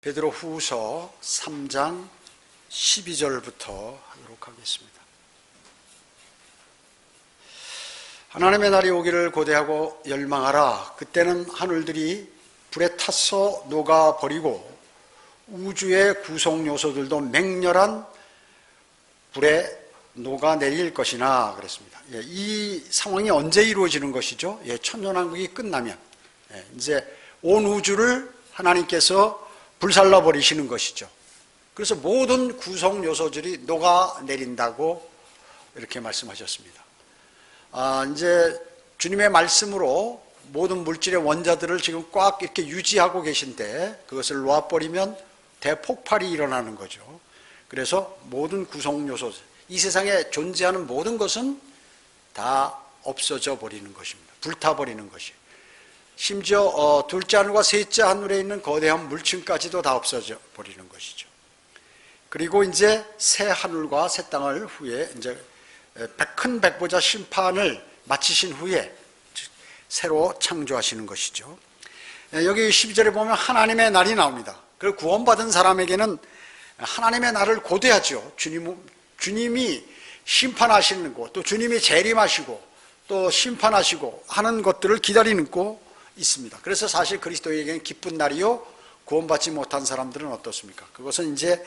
베드로후서 3장 12절부터 하도록 하겠습니다. 하나님의 날이 오기를 고대하고 열망하라. 그때는 하늘들이 불에 타서 녹아버리고 우주의 구성 요소들도 맹렬한 불에 녹아내릴 것이나 그랬습니다. 이 상황이 언제 이루어지는 것이죠? 천년왕국이 끝나면 이제 온 우주를 하나님께서 불살라 버리시는 것이죠. 그래서 모든 구성 요소들이 녹아내린다고 이렇게 말씀하셨습니다. 이제 주님의 말씀으로 모든 물질의 원자들을 지금 꽉 이렇게 유지하고 계신데 그것을 놓아버리면 대폭발이 일어나는 거죠. 그래서 모든 구성 요소, 이 세상에 존재하는 모든 것은 다 없어져 버리는 것입니다. 불타버리는 것이에요. 심지어 둘째 하늘과 셋째 하늘에 있는 거대한 물층까지도 다 없어져 버리는 것이죠. 그리고 이제 새 하늘과 새 땅을 후에 이제 큰 백보자 심판을 마치신 후에 새로 창조하시는 것이죠. 여기 12절에 보면 하나님의 날이 나옵니다. 그리고 구원받은 사람에게는 하나님의 날을 고대하죠. 주님이 심판하시는 것, 또 주님이 재림하시고 또 심판하시고 하는 것들을 기다리는 거 있습니다. 그래서 사실 그리스도에게는 기쁜 날이요, 구원받지 못한 사람들은 어떻습니까? 그것은 이제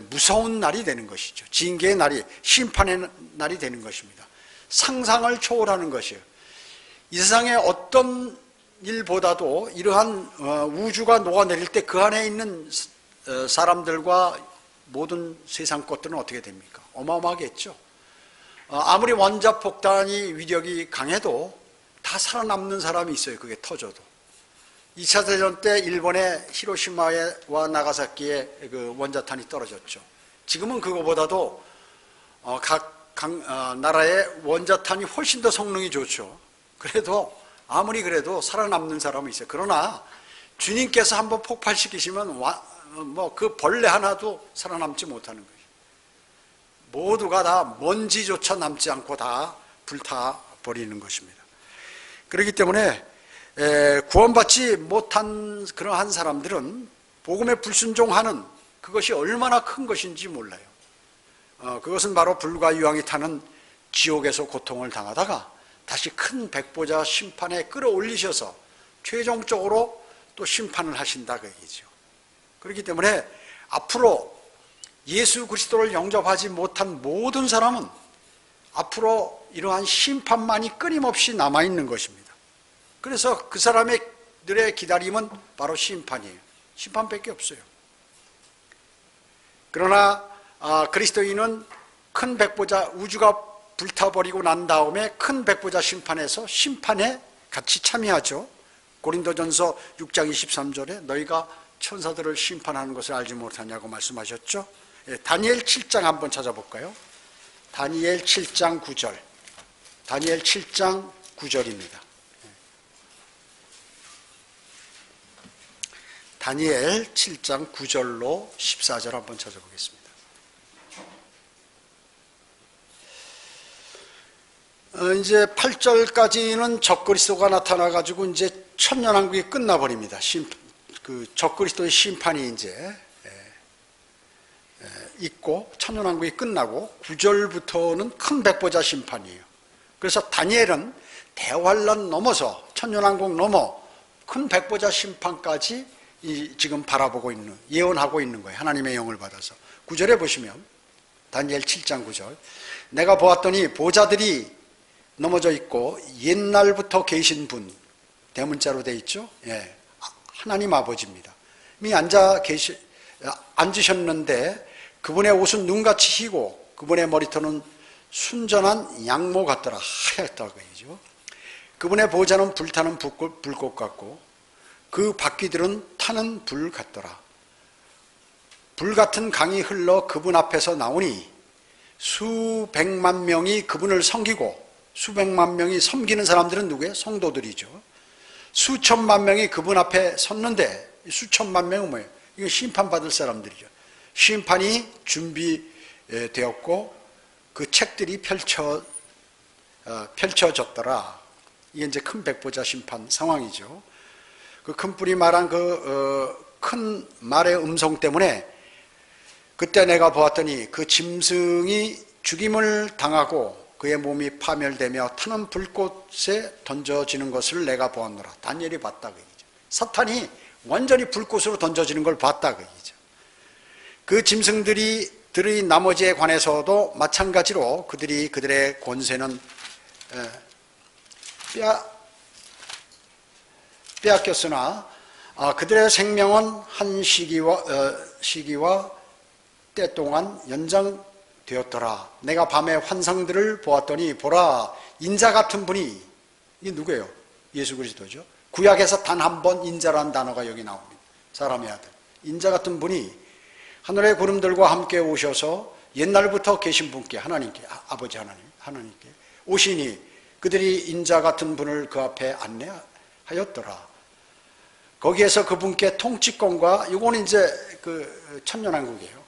무서운 날이 되는 것이죠. 징계의 날이, 심판의 날이 되는 것입니다. 상상을 초월하는 것이에요. 이 세상의 어떤 일보다도 이러한 우주가 녹아내릴 때 그 안에 있는 사람들과 모든 세상 것들은 어떻게 됩니까? 어마어마하겠죠. 아무리 원자폭탄이 위력이 강해도 다 살아남는 사람이 있어요. 그게 터져도. 2차 대전 때 일본의 히로시마와 나가사키에 그 원자탄이 떨어졌죠. 지금은 그거보다도 각 나라의 원자탄이 훨씬 더 성능이 좋죠. 그래도 아무리 그래도 살아남는 사람은 있어요. 그러나 주님께서 한번 폭발시키시면 그 벌레 하나도 살아남지 못하는 거예요. 모두가 다 먼지조차 남지 않고 다 불타버리는 것입니다. 그렇기 때문에 구원받지 못한 그러한 사람들은 복음에 불순종하는 그것이 얼마나 큰 것인지 몰라요. 그것은 바로 불과 유황이 타는 지옥에서 고통을 당하다가 다시 큰 백보자 심판에 끌어올리셔서 최종적으로 또 심판을 하신다 그 얘기죠. 그렇기 때문에 앞으로 예수 그리스도를 영접하지 못한 모든 사람은 앞으로 이러한 심판만이 끊임없이 남아있는 것입니다. 그래서 그 사람들의 기다림은 바로 심판이에요. 심판밖에 없어요. 그러나 그리스도인은 큰 백보자, 우주가 불타버리고 난 다음에 큰 백보자 심판에서 심판에 같이 참여하죠. 고린도전서 6장 23절에 너희가 천사들을 심판하는 것을 알지 못하냐고 말씀하셨죠. 다니엘 7장 한번 찾아볼까요? 다니엘 7장 9절. 다니엘 7장 9절입니다. 다니엘 7장 9절로 14절 한번 찾아보겠습니다. 이제 8절까지는 적그리스도가 나타나가지고 이제 천년왕국이 끝나버립니다. 그 적그리스도의 심판이 이제 있고 천년왕국이 끝나고 9절부터는 큰 백보자 심판이에요. 그래서 다니엘은 대환란 넘어서 천년왕국 넘어 큰 백보자 심판까지 지금 바라보고 있는, 예언하고 있는 거예요. 하나님의 영을 받아서. 9절에 보시면 다니엘 7장 9절 내가 보았더니 보좌들이 넘어져 있고 옛날부터 계신 분, 대문자로 되어 있죠. 하나님 아버지입니다. 이미 앉으셨는데 그분의 옷은 눈같이 희고 그분의 머리털은 순전한 양모 같더라. 하얗다고 얘기죠. 그분의 보좌는 불타는 불꽃 같고 그 바퀴들은 타는 불 같더라. 불 같은 강이 흘러 그분 앞에서 나오니 수백만 명이 그분을 섬기고, 수백만 명이 섬기는 사람들은 누구예요? 성도들이죠. 수천만 명이 그분 앞에 섰는데 수천만 명은 뭐예요? 이거 심판받을 사람들이죠. 심판이 준비되었고 그 책들이 펼쳐졌더라. 이게 이제 큰 백보자 심판 상황이죠. 그 큰 뿔이 말한 그 큰 말의 음성 때문에 그때 내가 보았더니 그 짐승이 죽임을 당하고 그의 몸이 파멸되며 타는 불꽃에 던져지는 것을 내가 보았노라. 다니엘이 봤다 그 얘기죠. 사탄이 완전히 불꽃으로 던져지는 걸 봤다 그 얘기죠. 그 짐승들이 나머지에 관해서도 마찬가지로 그들의 권세는 빼앗겼으나 그들의 생명은 한 시기와 때 동안 연장되었더라. 내가 밤에 환상들을 보았더니 보라, 인자 같은 분이, 이게 누구예요? 예수 그리스도죠. 구약에서 단 한 번 인자라는 단어가 여기 나옵니다. 사람의 아들. 인자 같은 분이 하늘의 구름들과 함께 오셔서 옛날부터 계신 분께, 하나님께, 아버지 하나님께 오시니 그들이 인자 같은 분을 그 앞에 안내하였더라. 거기에서 그분께 통치권과, 이거는 이제 그 천년왕국이에요.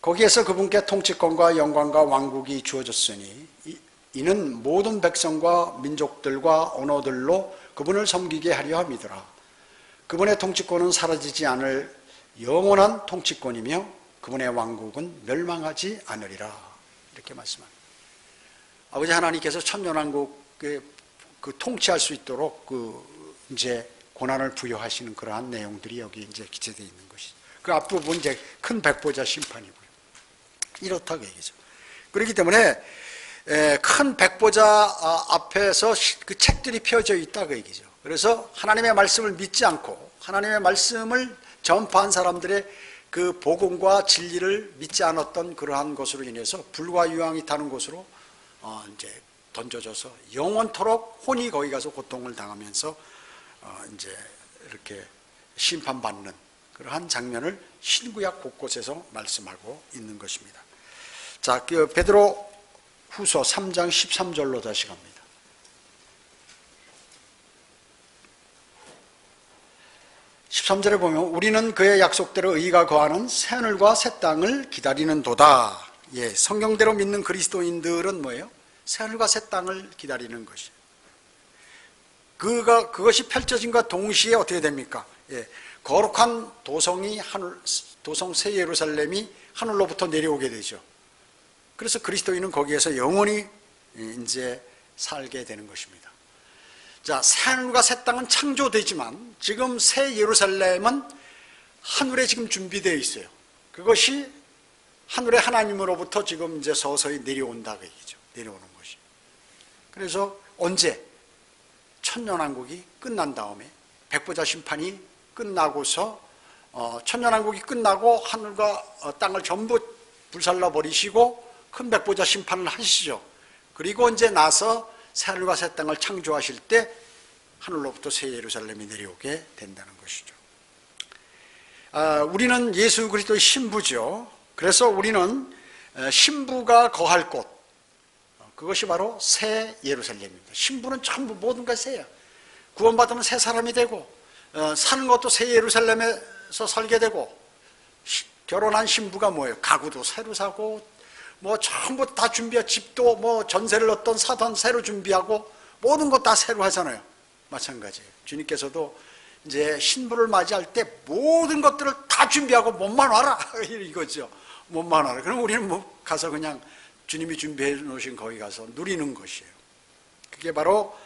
거기에서 그분께 통치권과 영광과 왕국이 주어졌으니 이는 모든 백성과 민족들과 언어들로 그분을 섬기게 하려 함이더라. 그분의 통치권은 사라지지 않을 영원한 통치권이며 그분의 왕국은 멸망하지 않으리라. 이렇게 말씀합니다. 아버지 하나님께서 천년왕국에 그 통치할 수 있도록 이제 고난을 부여하시는 그러한 내용들이 여기 이제 기재되어 있는 것이죠. 그 앞부분 이제 큰 백보자 심판이고요. 이렇다고 얘기죠. 그렇기 때문에 큰 백보자 앞에서 그 책들이 펴져 있다고 얘기죠. 그래서 하나님의 말씀을 믿지 않고 하나님의 말씀을 전파한 사람들의 그 복음과 진리를 믿지 않았던 그러한 것으로 인해서 불과 유황이 타는 곳으로 이제 던져져서 영원토록 혼이 거기 가서 고통을 당하면서 이제 이렇게 심판받는 그러한 장면을 신구약 곳곳에서 말씀하고 있는 것입니다. 자, 베드로 후서 3장 13절로 다시 갑니다. 13절에 보면 우리는 그의 약속대로 의가 거하는 새하늘과 새 땅을 기다리는도다. 예, 성경대로 믿는 그리스도인들은 뭐예요? 새하늘과 새 땅을 기다리는 것이에요. 그것이 펼쳐진과 동시에 어떻게 됩니까? 예, 거룩한 도성 새 예루살렘이 하늘로부터 내려오게 되죠. 그래서 그리스도인은 거기에서 영원히 이제 살게 되는 것입니다. 자, 새하늘과 새 땅은 창조되지만 지금 새 예루살렘은 하늘에 지금 준비되어 있어요. 그것이 하늘의 하나님으로부터 지금 이제 서서히 내려온다고 얘기죠. 내려오는 것이. 그래서 언제 천년왕국이 끝난 다음에 백보자 심판이 끝나고서 천년왕국이 끝나고 하늘과 땅을 전부 불살라 버리시고 큰 백보자 심판을 하시죠. 그리고 이제 나서 새하늘과 새 땅을 창조하실 때 하늘로부터 새 예루살렘이 내려오게 된다는 것이죠. 우리는 예수 그리스도의 신부죠. 그래서 우리는 신부가 거할 곳, 그것이 바로 새 예루살렘입니다. 신부는 전부 모든 것이 새야. 구원받으면 새 사람이 되고 사는 것도 새 예루살렘에서 살게 되고, 결혼한 신부가 뭐예요? 가구도 새로 사고 뭐 전부 다 준비하고, 집도 뭐 전세를 얻던 사던 새로 준비하고 모든 것 다 새로 하잖아요. 마찬가지예요. 주님께서도 이제 신부를 맞이할 때 모든 것들을 다 준비하고 몸만 와라 이거죠. 몸만 와라. 그럼 우리는 뭐 가서 그냥 주님이 준비해 놓으신 거기 가서 누리는 것이에요. 그게 바로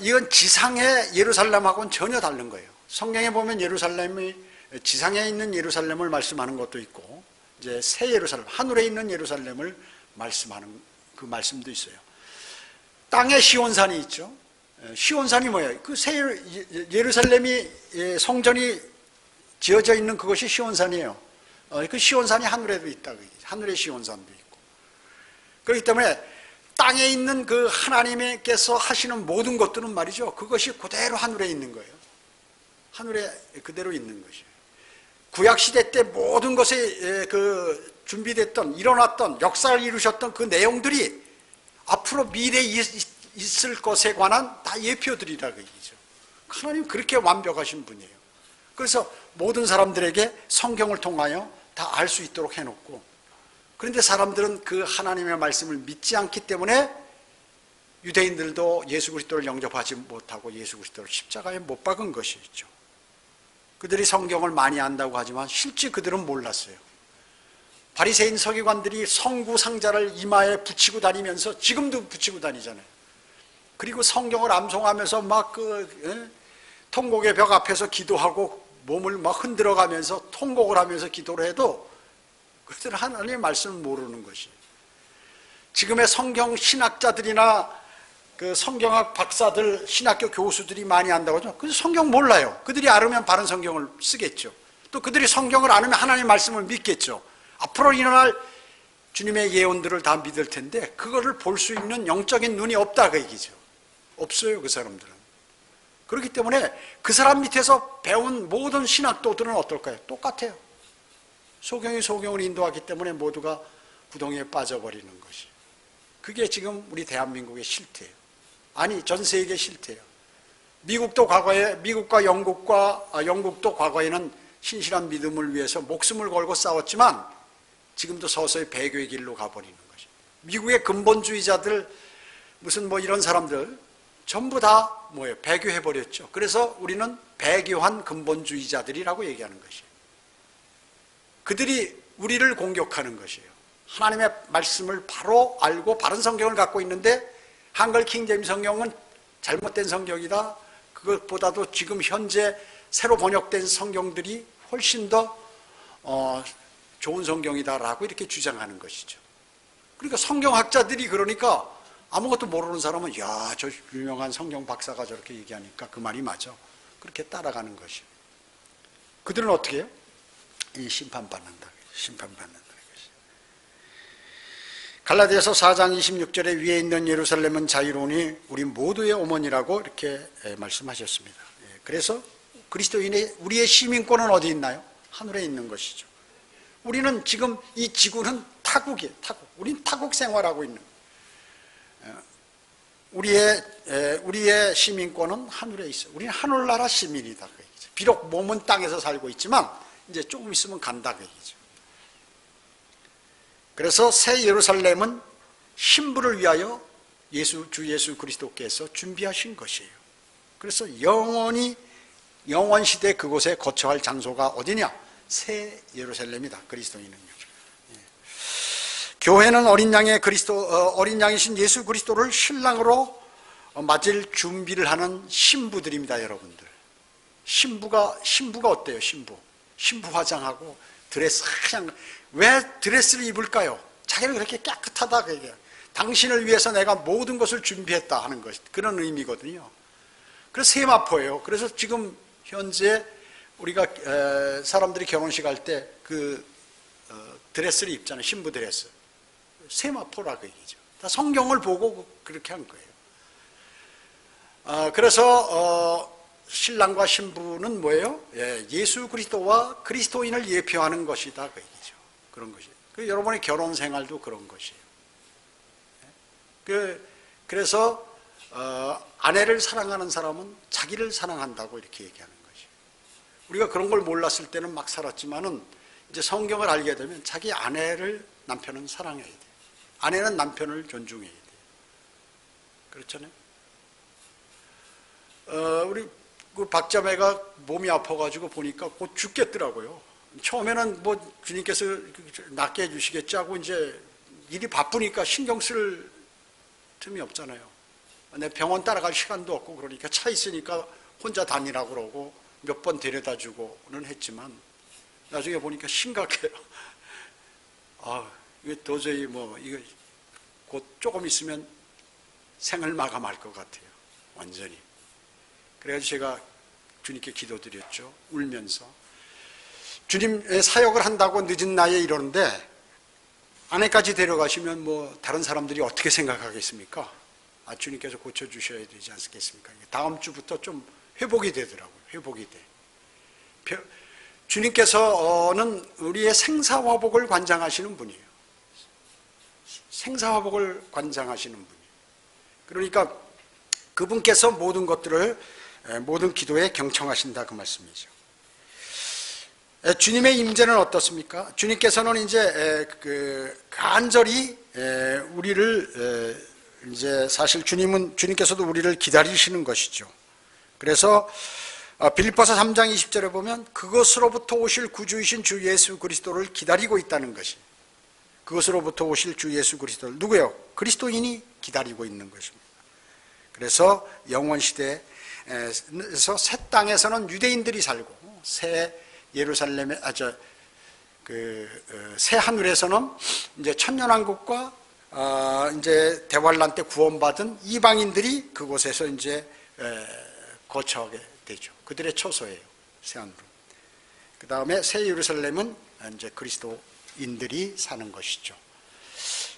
이건 지상의 예루살렘하고는 전혀 다른 거예요. 성경에 보면 예루살렘이 지상에 있는 예루살렘을 말씀하는 것도 있고, 이제 새 예루살렘, 하늘에 있는 예루살렘을 말씀하는 그 말씀도 있어요. 땅에 시온산이 있죠. 시온산이 뭐예요? 그 새 예루살렘이 성전이 지어져 있는 그것이 시온산이에요. 그 시온산이 하늘에도 있다. 하늘의 시온산도 있고. 그렇기 때문에 땅에 있는 그 하나님께서 하시는 모든 것들은 말이죠, 그것이 그대로 하늘에 있는 거예요. 하늘에 그대로 있는 것이에요. 구약시대 때 모든 것에 그 준비됐던, 일어났던, 역사를 이루셨던 그 내용들이 앞으로 미래에 있을 것에 관한 다 예표들이라고 얘기죠. 하나님 그렇게 완벽하신 분이에요. 그래서 모든 사람들에게 성경을 통하여 다 알 수 있도록 해놓고, 그런데 사람들은 그 하나님의 말씀을 믿지 않기 때문에 유대인들도 예수 그리스도를 영접하지 못하고 예수 그리스도를 십자가에 못 박은 것이죠. 그들이 성경을 많이 안다고 하지만 실제 그들은 몰랐어요. 바리새인 서기관들이 성구 상자를 이마에 붙이고 다니면서 지금도 붙이고 다니잖아요. 그리고 성경을 암송하면서 막 통곡의 벽 앞에서 기도하고 몸을 막 흔들어가면서 통곡을 하면서 기도를 해도 그들은 하나님의 말씀을 모르는 것이에요. 지금의 성경 신학자들이나 그 성경학 박사들, 신학교 교수들이 많이 안다고 하죠. 그래서 성경 몰라요. 그들이 알으면 바른 성경을 쓰겠죠. 또 그들이 성경을 알으면 하나님의 말씀을 믿겠죠. 앞으로 일어날 주님의 예언들을 다 믿을 텐데 그거를 볼 수 있는 영적인 눈이 없다 그 얘기죠. 없어요, 그 사람들은. 그렇기 때문에 그 사람 밑에서 배운 모든 신학도들은 어떨까요? 똑같아요. 소경이 소경을 인도하기 때문에 모두가 구덩이에 빠져버리는 것이. 그게 지금 우리 대한민국의 실태예요. 아니, 전 세계 실태예요. 미국도 과거에, 미국과 영국도 과거에는 신실한 믿음을 위해서 목숨을 걸고 싸웠지만 지금도 서서히 배교의 길로 가버리는 것이. 미국의 근본주의자들, 무슨 뭐 이런 사람들 전부 다 뭐예요? 배교해버렸죠. 그래서 우리는 배교한 근본주의자들이라고 얘기하는 것이에요. 그들이 우리를 공격하는 것이에요. 하나님의 말씀을 바로 알고 바른 성경을 갖고 있는데 한글 킹제임스 성경은 잘못된 성경이다. 그것보다도 지금 현재 새로 번역된 성경들이 훨씬 더 좋은 성경이다라고 이렇게 주장하는 것이죠. 그러니까 성경학자들이 그러니까 아무것도 모르는 사람은 야, 저 유명한 성경 박사가 저렇게 얘기하니까 그 말이 맞아. 그렇게 따라가는 것이에요. 그들은 어떻게 해요? 심판받는다. 심판받는다. 갈라디아서 4장 26절에 위에 있는 예루살렘은 자유로우니 우리 모두의 어머니라고 이렇게 말씀하셨습니다. 그래서 그리스도인의 우리의 시민권은 어디 있나요? 하늘에 있는 것이죠. 우리는 지금 이 지구는 타국이에요. 타국. 우리는 타국 생활하고 있는 우리의 시민권은 하늘에 있어요. 우리는 하늘나라 시민이다. 그 얘기죠. 비록 몸은 땅에서 살고 있지만 이제 조금 있으면 간다. 그 얘기죠. 그래서 새 예루살렘은 신부를 위하여 주 예수 그리스도께서 준비하신 것이에요. 그래서 영원 시대 그곳에 거처할 장소가 어디냐? 새 예루살렘이다. 그리스도인은요. 교회는 어린 양이신 예수 그리스도를 신랑으로 맞을 준비를 하는 신부들입니다, 여러분들. 신부가 어때요? 신부 화장하고 드레스 그냥 왜 드레스를 입을까요? 자기는 그렇게 깨끗하다 그 얘기예요. 당신을 위해서 내가 모든 것을 준비했다 하는 것, 그런 의미거든요. 그래서 세마포예요. 그래서 지금 현재 우리가 사람들이 결혼식 할 때 그 드레스를 입잖아요. 신부 드레스. 세마포라고 얘기죠. 다 성경을 보고 그렇게 한 거예요. 그래서 신랑과 신부는 뭐예요? 예수 그리스도와 그리스도인을 예표하는 것이다 그 얘기죠. 그런 것이. 여러분의 결혼 생활도 그런 것이에요. 그래서 아내를 사랑하는 사람은 자기를 사랑한다고 이렇게 얘기하는 것이에요. 우리가 그런 걸 몰랐을 때는 막 살았지만은 이제 성경을 알게 되면 자기 남편은 사랑해야 돼요. 아내는 남편을 존중해야 돼요. 그렇잖아요. 우리 그 박자매가 몸이 아파가지고 보니까 곧 죽겠더라고요. 처음에는 뭐 주님께서 낫게 해주시겠지 하고 이제 일이 바쁘니까 신경 쓸 틈이 없잖아요. 내 병원 따라갈 시간도 없고 그러니까 차 있으니까 혼자 다니라고 그러고 몇 번 데려다 주고는 했지만 나중에 보니까 심각해요. 이거 도저히 이거 곧 조금 있으면 생을 마감할 것 같아요. 완전히. 그래가지고 제가 주님께 기도드렸죠. 울면서. 주님의 사역을 한다고 늦은 나이에 이러는데 아내까지 데려가시면 다른 사람들이 어떻게 생각하겠습니까? 주님께서 고쳐주셔야 되지 않겠습니까? 다음 주부터 좀 회복이 되더라고요. 회복이 돼. 주님께서는 우리의 생사화복을 관장하시는 분이에요. 생사화복을 관장하시는 분이에요. 그러니까 그분께서 모든 것들을 모든 기도에 경청하신다 그 말씀이죠. 주님의 임재는 어떻습니까? 주님께서는 이제 간절히 우리를 이제 사실 주님께서도 우리를 기다리시는 것이죠. 그래서 빌립보서 3장 20절에 보면 그것으로부터 오실 구주이신 주 예수 그리스도를 기다리고 있다는 것이, 그것으로부터 오실 주 예수 그리스도를, 누구요? 그리스도인이 기다리고 있는 것입니다. 그래서 영원시대에서 새 땅에서는 유대인들이 살고, 새 예루살렘에, 새 하늘에서는 이제 천년왕국과 이제 대환란 때 구원받은 이방인들이 그곳에서 이제 거처하게 되죠. 그들의 처소예요, 새 하늘은. 그 다음에 새 예루살렘은 이제 그리스도인들이 사는 것이죠.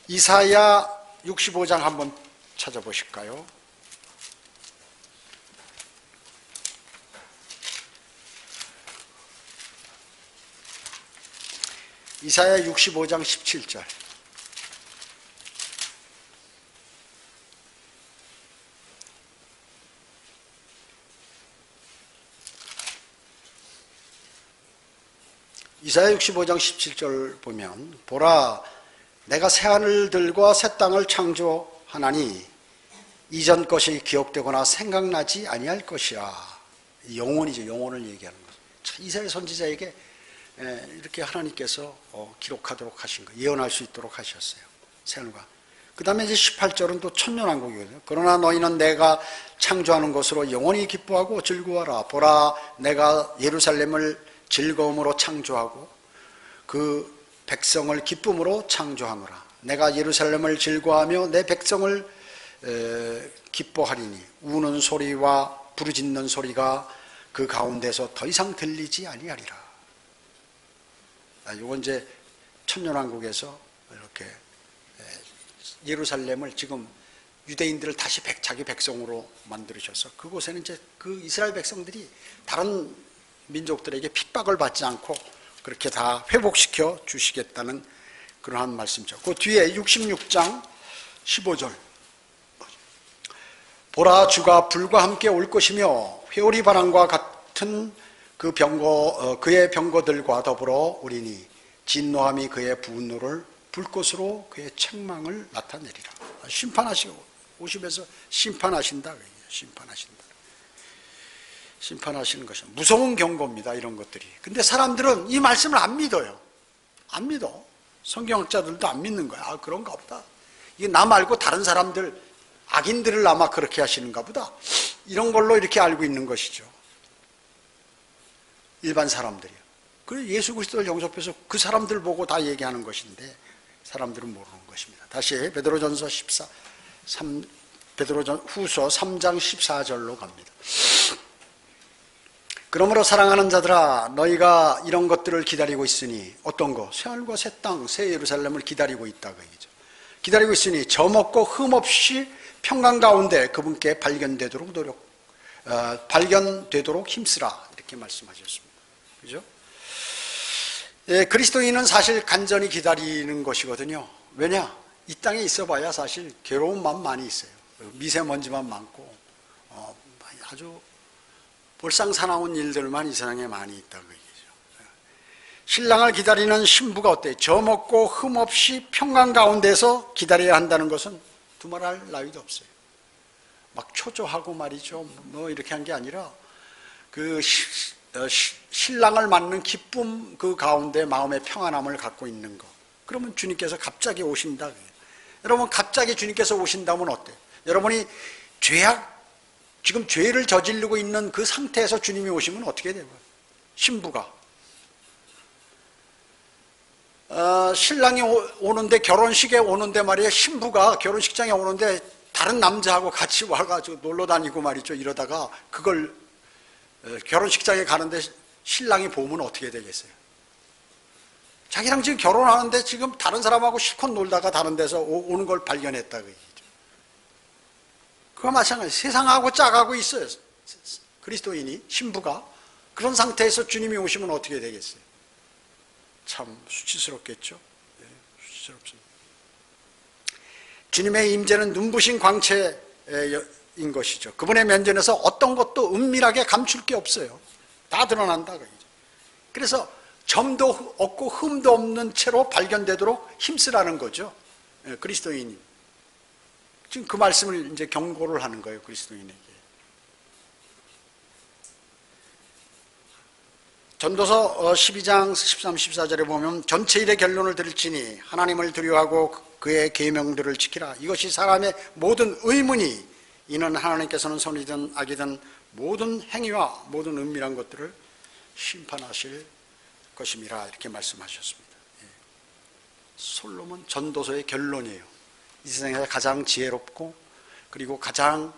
이사야 65장 한번 찾아보실까요? 이사야 65장 17절. 이사야 65장 17절 보면, 보라, 내가 새하늘들과 새 땅을 창조하나니 이전 것이 기억되거나 생각나지 아니할 것이야. 영원이죠. 영원을 얘기하는 거죠. 이사야 선지자에게 이렇게 하나님께서 기록하도록 하신 거, 예언할 수 있도록 하셨어요. 새하늘과. 그 다음에 이제 18절은 또 천년왕국이거든요. 그러나 너희는 내가 창조하는 것으로 영원히 기뻐하고 즐거워하라. 보라, 내가 예루살렘을 즐거움으로 창조하고 그 백성을 기쁨으로 창조하노라. 내가 예루살렘을 즐거워하며 내 백성을 기뻐하리니 우는 소리와 부르짖는 소리가 그 가운데서 더 이상 들리지 아니하리라. 이건 이제 천년왕국에서 이렇게 예루살렘을 지금 유대인들을 다시 자기 백성으로 만들으셔서 그곳에는 이제 그 이스라엘 백성들이 다른 민족들에게 핍박을 받지 않고 그렇게 다 회복시켜 주시겠다는 그러한 말씀이죠. 그 뒤에 66장 15절. 보라, 주가 불과 함께 올 것이며 회오리 바람과 같은 그의 병거들과 더불어 오리니 진노함이 그의 분노를 불꽃으로 그의 책망을 나타내리라. 심판하시고 오시면서 심판하신다. 심판하시는 것이 무서운 경고입니다. 이런 것들이. 근데 사람들은 이 말씀을 안 믿어요. 안 믿어. 성경학자들도 안 믿는 거야. 그런가 보다. 이게 나 말고 다른 사람들, 악인들을 아마 그렇게 하시는가 보다. 이런 걸로 이렇게 알고 있는 것이죠. 일반 사람들이요. 그래서 예수 그리스도를 영접해서 그 사람들 보고 다 얘기하는 것인데 사람들은 모르는 것입니다. 다시 베드로전서 후서 3장 14절로 갑니다. 그러므로 사랑하는 자들아, 너희가 이런 것들을 기다리고 있으니, 어떤 거? 새하늘과 새 땅, 새 예루살렘을 기다리고 있다고 얘기죠. 기다리고 있으니 점 없고 흠 없이 평강 가운데 그분께 발견되도록 힘쓰라. 이렇게 말씀하셨습니다. 그죠? 예, 그리스도인은 사실 간절히 기다리는 것이거든요. 왜냐? 이 땅에 있어봐야 사실 괴로움만 많이 있어요. 미세먼지만 많고 아주 볼상사나운 일들만 이 세상에 많이 있다고 얘기죠. 신랑을 기다리는 신부가 어때요? 점 없고 흠 없이 평강 가운데서 기다려야 한다는 것은 두말할 나위도 없어요. 막 초조하고 말이죠. 뭐 이렇게 한 게 아니라 그 신랑을 맞는 기쁨 그 가운데 마음의 평안함을 갖고 있는 거. 그러면 주님께서 갑자기 오신다. 여러분, 갑자기 주님께서 오신다면 어때요? 여러분이 지금 죄를 저지르고 있는 그 상태에서 주님이 오시면 어떻게 돼요? 신부가 신랑이 오는데, 결혼식에 오는데 말이에요. 신부가 결혼식장에 오는데 다른 남자하고 같이 와가지고 놀러 다니고 말이죠. 이러다가 그걸 결혼식장에 가는데 신랑이 보면 어떻게 되겠어요? 자기랑 지금 결혼하는데 지금 다른 사람하고 실컷 놀다가 다른 데서 오는 걸 발견했다 그 얘기죠. 그와 마찬가지. 세상하고 짜가고 있어요. 그리스도인이, 신부가. 그런 상태에서 주님이 오시면 어떻게 되겠어요? 참 수치스럽겠죠. 네, 수치스럽습니다. 주님의 임재는 눈부신 광채인 것이죠. 그분의 면전에서 어떤 것도 은밀하게 감출 게 없어요. 다 드러난다. 그래서 점도 없고 흠도 없는 채로 발견되도록 힘쓰라는 거죠. 그리스도인이. 지금 그 말씀을 이제 경고를 하는 거예요. 그리스도인에게. 전도서 12장 13, 14절에 보면 전체 일의 결론을 들을지니 하나님을 두려워하고 그의 계명들을 지키라. 이것이 사람의 모든 의문이 이는 하나님께서는 선이든 악이든 모든 행위와 모든 은밀한 것들을 심판하실 것임이라 이렇게 말씀하셨습니다. 솔로몬 전도서의 결론이에요. 이 세상에서 가장 지혜롭고 그리고 가장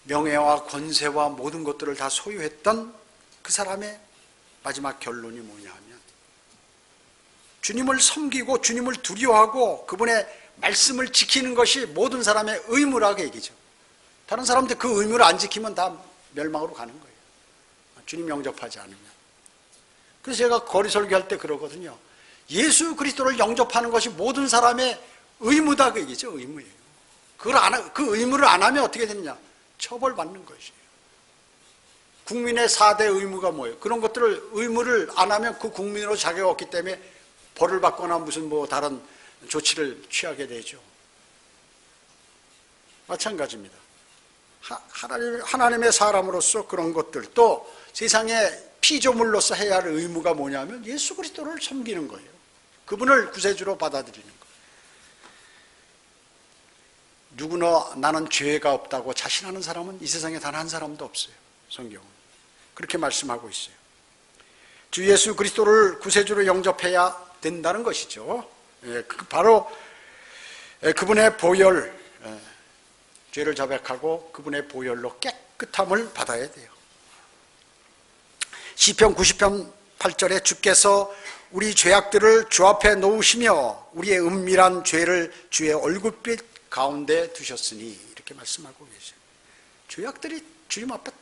명예와 권세와 모든 것들을 다 소유했던 그 사람의 마지막 결론이 뭐냐 하면 주님을 섬기고 주님을 두려워하고 그분의 말씀을 지키는 것이 모든 사람의 의무라고 얘기죠. 다른 사람들 그 의무를 안 지키면 다 멸망으로 가는 거예요. 주님 영접하지 않으면. 그래서 제가 거리 설교할 때 그러거든요. 예수 그리스도를 영접하는 것이 모든 사람의 의무다 그 얘기죠. 의무예요. 그 의무를 안 하면 어떻게 되느냐? 처벌받는 것이에요. 국민의 4대 의무가 뭐예요? 그런 것들을 의무를 안 하면 그 국민으로 자격이 없기 때문에 벌을 받거나 무슨 다른 조치를 취하게 되죠. 마찬가지입니다. 하나님의 사람으로서 그런 것들 또 세상의 피조물로서 해야 할 의무가 뭐냐면 예수 그리스도를 섬기는 거예요. 그분을 구세주로 받아들이는 거예요. 누구나 나는 죄가 없다고 자신하는 사람은 이 세상에 단 한 사람도 없어요. 성경은 그렇게 말씀하고 있어요. 주 예수 그리스도를 구세주로 영접해야 된다는 것이죠. 바로 그분의 보혈, 죄를 자백하고 그분의 보혈로 깨끗함을 받아야 돼요. 시편 90편 8절에 주께서 우리 죄악들을 주 앞에 놓으시며 우리의 은밀한 죄를 주의 얼굴빛 가운데 두셨으니 이렇게 말씀하고 계세요. 죄악들이 주님 앞에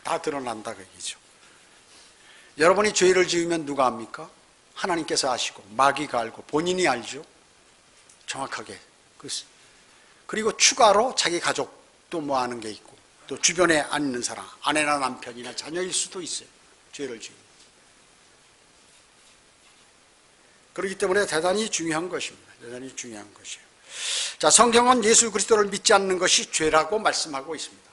다 드러난다 그 얘기죠. 여러분이 죄를 지으면 누가 압니까? 하나님께서 아시고 마귀가 알고 본인이 알죠. 정확하게. 그리고 추가로 자기 가족도 뭐 아는 게 있고 또 주변에 안 있는 사람, 아내나 남편이나 자녀일 수도 있어요. 죄를 지으면. 그렇기 때문에 대단히 중요한 것입니다. 대단히 중요한 것이에요. 자, 성경은 예수 그리스도를 믿지 않는 것이 죄라고 말씀하고 있습니다.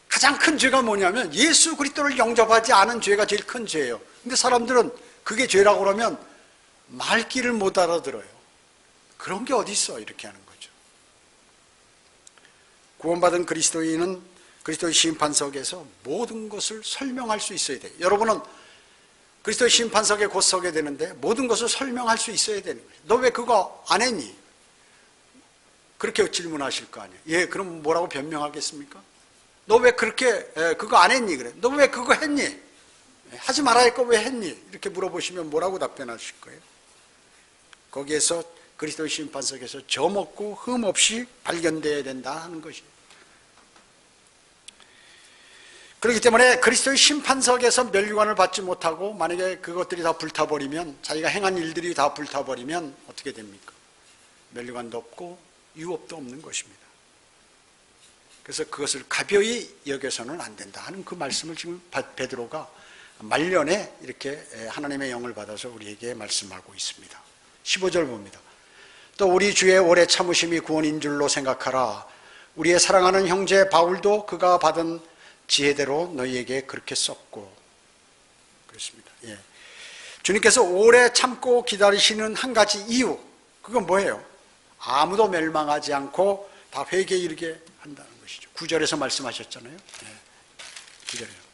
가장 큰 죄가 뭐냐면 예수 그리스도를 영접하지 않은 죄가 제일 큰 죄예요. 근데 사람들은 그게 죄라고 그러면 말귀를 못 알아들어요. 그런 게 어디 있어 이렇게 하는 거죠. 구원받은 그리스도인은 그리스도의 심판석에서 모든 것을 설명할 수 있어야 돼요. 여러분은 그리스도의 심판석에 곧 서게 되는데 모든 것을 설명할 수 있어야 되는 거예요. 너 왜 그거 안 했니? 그렇게 질문하실 거 아니에요. 예, 그럼 뭐라고 변명하겠습니까? 너 왜 그렇게 그거 안 했니? 그래. 너 왜 그거 했니? 하지 말아야 할 거 왜 했니? 이렇게 물어보시면 뭐라고 답변하실 거예요? 거기에서 그리스도의 심판석에서 점 없고 흠 없이 발견되어야 된다 하는 것이에요. 그렇기 때문에 그리스도의 심판석에서 멸류관을 받지 못하고 만약에 그것들이 다 불타버리면 자기가 행한 일들이 다 불타버리면 어떻게 됩니까? 멸류관도 없고 유업도 없는 것입니다. 그래서 그것을 가벼이 여겨서는 안 된다 하는 그 말씀을 지금 베드로가 말년에 이렇게 하나님의 영을 받아서 우리에게 말씀하고 있습니다. 15절 봅니다. 또 우리 주의 오래 참으심이 구원인 줄로 생각하라. 우리의 사랑하는 형제 바울도 그가 받은 지혜대로 너희에게 그렇게 썼고 그렇습니다. 예. 주님께서 오래 참고 기다리시는 한 가지 이유, 그건 뭐예요? 아무도 멸망하지 않고 다 회개에 이르게 한다는 것이죠. 9절에서 말씀하셨잖아요. 네. 9절에요.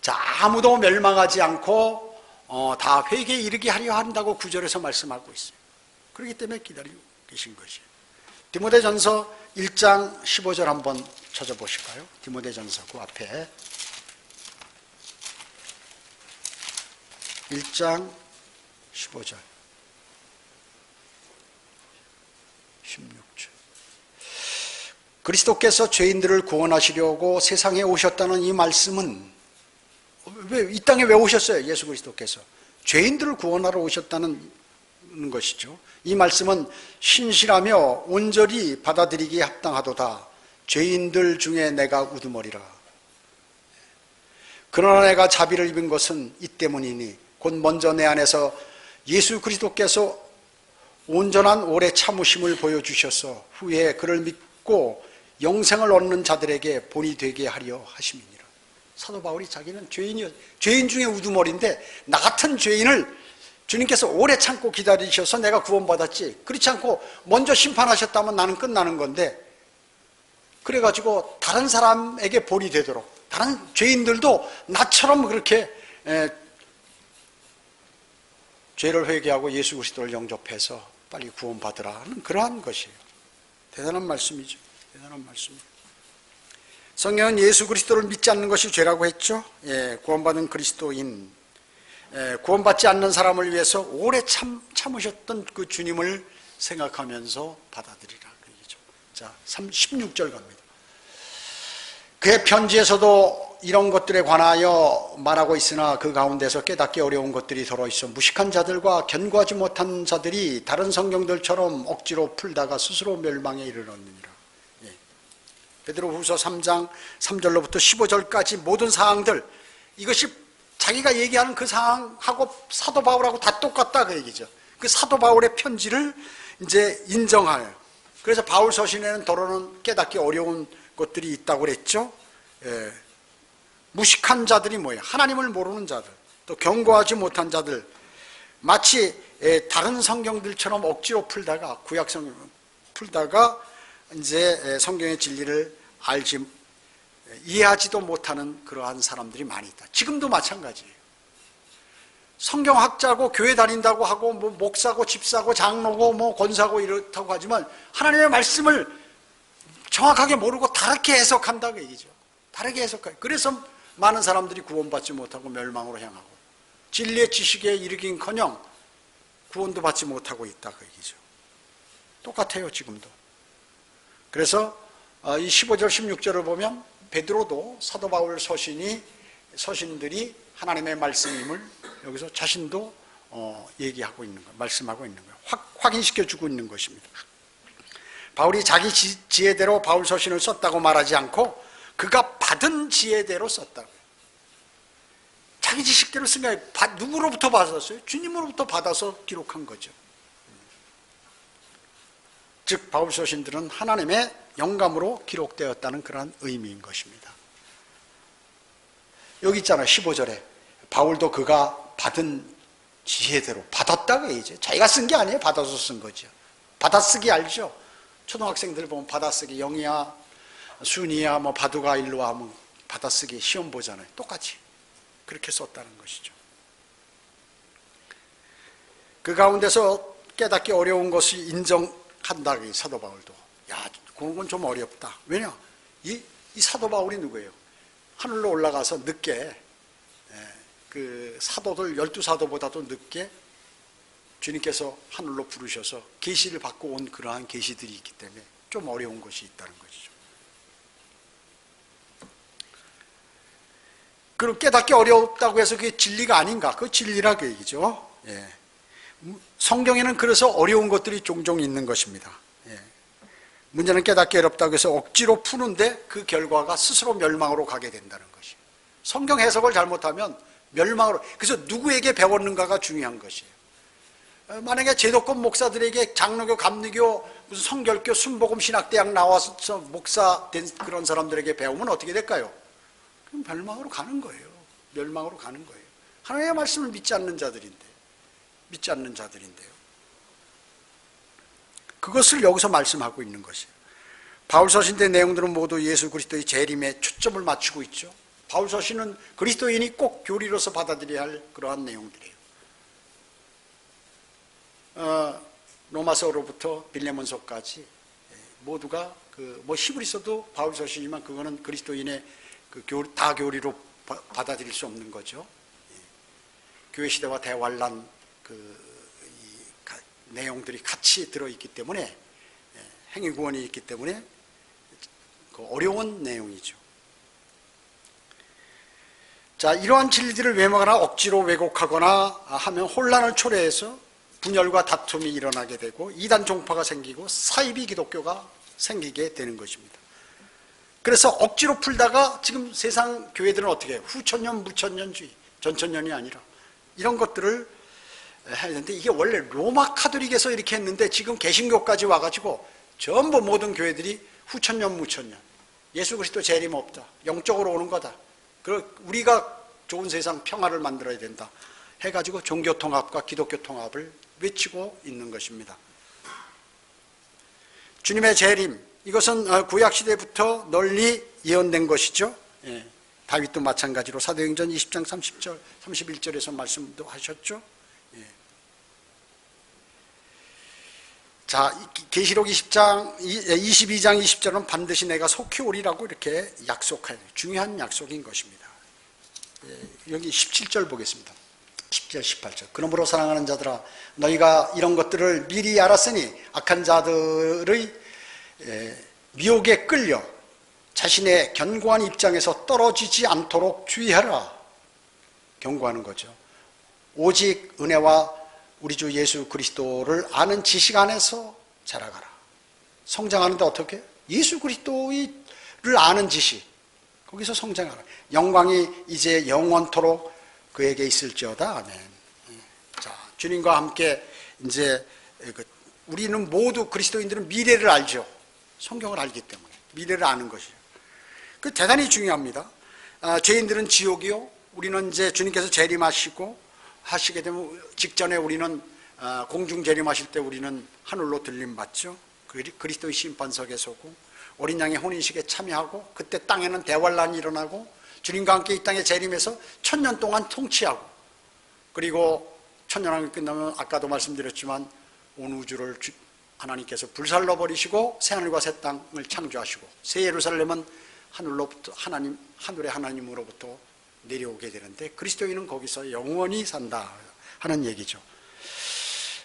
자, 아무도 멸망하지 않고 다 회개에 이르게 하려 한다고 9절에서 말씀하고 있어요. 그렇기 때문에 기다리고 계신 것이에요. 디모데전서 1장 15절 한번 찾아보실까요? 디모데전서 그 앞에 1장 15절 16절. 그리스도께서 죄인들을 구원하시려고 세상에 오셨다는 이 말씀은 이 땅에 왜 오셨어요? 예수 그리스도께서 죄인들을 구원하러 오셨다는 것이죠. 이 말씀은 신실하며 온전히 받아들이기에 합당하도다. 죄인들 중에 내가 우두머리라. 그러나 내가 자비를 입은 것은 이 때문이니 곧 먼저 내 안에서 예수 그리스도께서 온전한 오래 참으심을 보여주셔서 후에 그를 믿고 영생을 얻는 자들에게 본이 되게 하려 하심이니라. 사도 바울이 자기는 죄인 중에 우두머리인데 나 같은 죄인을 주님께서 오래 참고 기다리셔서 내가 구원받았지, 그렇지 않고 먼저 심판하셨다면 나는 끝나는 건데, 그래가지고 다른 사람에게 본이 되도록, 다른 죄인들도 나처럼 그렇게 죄를 회개하고 예수 그리스도를 영접해서 빨리 구원받으라는 그러한 것이에요. 대단한 말씀이죠. 대단한 말씀이에요. 성경은 예수 그리스도를 믿지 않는 것이 죄라고 했죠. 구원받은 그리스도인, 구원받지 않는 사람을 위해서 오래 참으셨던 그 주님을 생각하면서 받아들이라 그 얘기죠. 자, 16절 갑니다. 그의 편지에서도 이런 것들에 관하여 말하고 있으나 그 가운데서 깨닫기 어려운 것들이 들어있어 무식한 자들과 견고하지 못한 자들이 다른 성경들처럼 억지로 풀다가 스스로 멸망에 이르렀느니라. 베드로후서 3장 3절로부터 15절까지 모든 사항들, 이것이 자기가 얘기하는 그 상황하고 사도 바울하고 다 똑같다 그 얘기죠. 그 사도 바울의 편지를 이제 인정하여, 그래서 바울 서신에는 더러는 깨닫기 어려운 것들이 있다고 그랬죠. 무식한 자들이 뭐예요? 하나님을 모르는 자들, 또 견고하지 못한 자들, 마치 다른 성경들처럼 억지로 풀다가, 구약 성경 풀다가 이제 성경의 진리를 이해하지도 못하는 그러한 사람들이 많이 있다. 지금도 마찬가지예요. 성경학자고 교회 다닌다고 하고 뭐 목사고 집사고 장로고 뭐 권사고 이렇다고 하지만 하나님의 말씀을 정확하게 모르고 다르게 해석한다고 얘기죠. 다르게 해석해요. 그래서 많은 사람들이 구원받지 못하고 멸망으로 향하고 진리의 지식에 이르긴커녕 구원도 받지 못하고 있다 그 얘기죠. 똑같아요 지금도. 그래서 이 15절 16절을 보면 베드로도 사도 바울 서신들이 하나님의 말씀임을 여기서 자신도 얘기하고 있는 거예요. 말씀하고 있는 거예요. 확인시켜주고 있는 것입니다. 바울이 자기 지혜대로 바울 서신을 썼다고 말하지 않고 그가 받은 지혜대로 썼다고요. 자기 지식대로 쓴 게 아니라 누구로부터 받았어요? 주님으로부터 받아서 기록한 거죠. 즉 바울 서신들은 하나님의 영감으로 기록되었다는 그런 의미인 것입니다. 여기 있잖아요. 15절에 바울도 그가 받은 지혜대로 받았다고 얘기죠. 자기가 쓴 게 아니에요. 받아서 쓴 거죠. 받아쓰기 알죠? 초등학생들 보면 받아쓰기 영이야 순이야 뭐 바두가 일로와 하면 받아쓰기 시험 보잖아요. 똑같이 그렇게 썼다는 것이죠. 그 가운데서 깨닫기 어려운 것이 인정한다. 사도 바울도. 야, 그런 건 좀 어렵다. 왜냐? 이 사도 바울이 누구예요? 하늘로 올라가서 늦게 그 사도들 12사도보다도 늦게 주님께서 하늘로 부르셔서 계시를 받고 온 그러한 계시들이 있기 때문에 좀 어려운 것이 있다는 것이죠. 그럼 깨닫기 어렵다고 해서 그게 진리가 아닌가? 그 진리라 그 얘기죠. 성경에는 그래서 어려운 것들이 종종 있는 것입니다. 문제는 깨닫기 어렵다고 해서 억지로 푸는데 그 결과가 스스로 멸망으로 가게 된다는 것이에요. 성경 해석을 잘못하면 멸망으로, 그래서 누구에게 배웠는가가 중요한 것이에요. 만약에 제도권 목사들에게 장로교, 감리교, 무슨 성결교, 순복음 신학대학 나와서 목사 된 그런 사람들에게 배우면 어떻게 될까요? 그럼 멸망으로 가는 거예요. 멸망으로 가는 거예요. 하나님의 말씀을 믿지 않는 자들인데요. 그것을 여기서 말씀하고 있는 것이에요. 바울 서신의 내용들은 모두 예수 그리스도의 재림에 초점을 맞추고 있죠. 바울 서신은 그리스도인이 꼭 교리로서 받아들여야 할 그러한 내용들이에요. 로마서로부터 빌레몬서까지 모두가 뭐 히브리서도 바울 서신이지만 그거는 그리스도인의 다 교리로 받아들일 수 없는 거죠. 교회 시대와 대환란 내용들이 같이 들어있기 때문에 행위구원이 있기 때문에 어려운 내용이죠. 자, 이러한 진리들을 외면하거나 억지로 왜곡하거나 하면 혼란을 초래해서 분열과 다툼이 일어나게 되고 이단 종파가 생기고 사이비 기독교가 생기게 되는 것입니다. 그래서 억지로 풀다가 지금 세상 교회들은 어떻게 해요? 후천년, 무천년주의, 전천년이 아니라 이런 것들을 해야 되는데 이게 원래 로마 카톨릭에서 이렇게 했는데 지금 개신교까지 와가지고 전부 모든 교회들이 후천년, 무천년, 예수 그리스도 재림 없다, 영적으로 오는 거다, 우리가 좋은 세상 평화를 만들어야 된다 해가지고 종교통합과 기독교통합을 외치고 있는 것입니다. 주님의 재림, 이것은 구약시대부터 널리 예언된 것이죠. 다윗도 마찬가지로 사도행전 20장 30절, 31절에서 말씀도 하셨죠. 자, 계시록 22장 20절은 반드시 내가 속히 오리라고 이렇게 약속해요. 중요한 약속인 것입니다. 여기 17절 보겠습니다. 10절 18절. 그러므로 사랑하는 자들아, 너희가 이런 것들을 미리 알았으니 악한 자들의 미혹에 끌려 자신의 견고한 입장에서 떨어지지 않도록 주의하라. 경고하는 거죠. 오직 은혜와 우리 주 예수 그리스도를 아는 지식 안에서 자라가라. 성장하는데 어떻게? 예수 그리스도를 아는 지식, 거기서 성장하라. 영광이 이제 영원토록 그에게 있을지어다. 아멘. 자, 주님과 함께 이제 우리는 모두 그리스도인들은 미래를 알죠. 성경을 알기 때문에 미래를 아는 것이죠. 그 대단히 중요합니다. 죄인들은 지옥이요. 우리는 이제 주님께서 하시게 되면 직전에 우리는 공중 재림하실 때 우리는 하늘로 들림받죠. 그리스도의 심판석에 서고 어린 양의 혼인식에 참여하고 그때 땅에는 대환란이 일어나고 주님과 함께 이 땅에 재림해서 1000년 동안 통치하고 그리고 1000년이 끝나면 아까도 말씀드렸지만 온 우주를 하나님께서 불살라 버리시고 새하늘과 새 땅을 창조하시고 새 예루살렘은 하늘로부터 하늘의 하나님으로부터 내려오게 되는데 그리스도인은 거기서 영원히 산다 하는 얘기죠.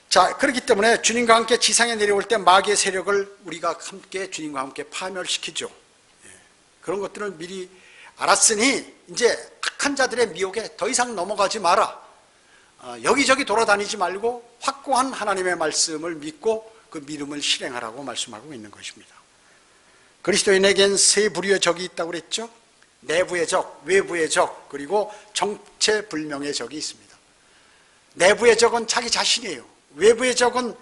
자, 그렇기 때문에 주님과 함께 지상에 내려올 때 마귀의 세력을 우리가 함께 주님과 함께 파멸시키죠. 그런 것들을 미리 알았으니 이제 악한 자들의 미혹에 더 이상 넘어가지 마라. 여기저기 돌아다니지 말고 확고한 하나님의 말씀을 믿고 그 믿음을 실행하라고 말씀하고 있는 것입니다. 그리스도인에겐 세 부류의 적이 있다고 그랬죠. 내부의 적, 외부의 적, 그리고 정체불명의 적이 있습니다. 내부의 적은 자기 자신이에요. 외부의 적은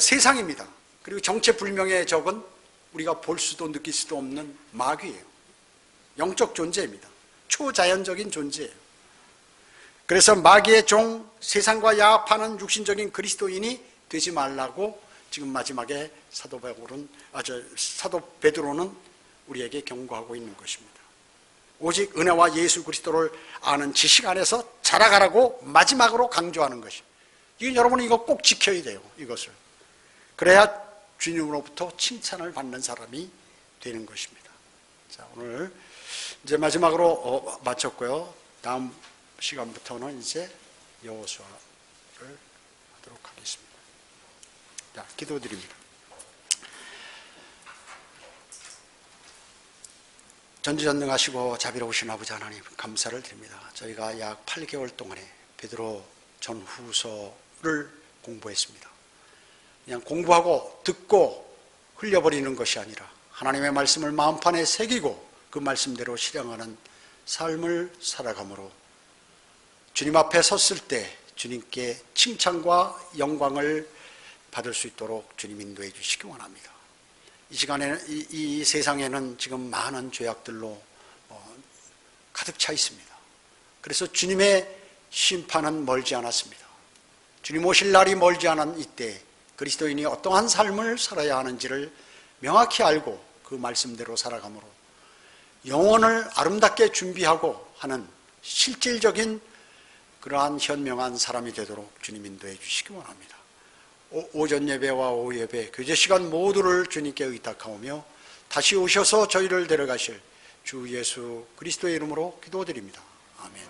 세상입니다. 그리고 정체불명의 적은 우리가 볼 수도 느낄 수도 없는 마귀예요. 영적 존재입니다. 초자연적인 존재예요. 그래서 마귀의 종, 세상과 야합하는 육신적인 그리스도인이 되지 말라고 지금 마지막에 사도 베드로는 우리에게 경고하고 있는 것입니다. 오직 은혜와 예수 그리스도를 아는 지식 안에서 자라가라고 마지막으로 강조하는 것이. 여러분은 이거 꼭 지켜야 돼요. 이것을. 그래야 주님으로부터 칭찬을 받는 사람이 되는 것입니다. 자, 오늘 이제 마지막으로 마쳤고요. 다음 시간부터는 이제 여호수아를 하도록 하겠습니다. 자, 기도드립니다. 전지전능하시고 자비로우신 아버지 하나님 감사를 드립니다. 저희가 약 8개월 동안에 베드로 전후서를 공부했습니다. 그냥 공부하고 듣고 흘려버리는 것이 아니라 하나님의 말씀을 마음판에 새기고 그 말씀대로 실행하는 삶을 살아감으로 주님 앞에 섰을 때 주님께 칭찬과 영광을 받을 수 있도록 주님 인도해 주시기 원합니다. 이 시간에 이 세상에는 지금 많은 죄악들로 가득 차 있습니다. 그래서 주님의 심판은 멀지 않았습니다. 주님 오실 날이 멀지 않은 이때 그리스도인이 어떠한 삶을 살아야 하는지를 명확히 알고 그 말씀대로 살아가므로 영혼을 아름답게 준비하고 하는 실질적인 그러한 현명한 사람이 되도록 주님 인도해 주시기 원합니다. 오전 예배와 오후 예배, 교제 시간 모두를 주님께 의탁하오며 다시 오셔서 저희를 데려가실 주 예수 그리스도의 이름으로 기도드립니다. 아멘.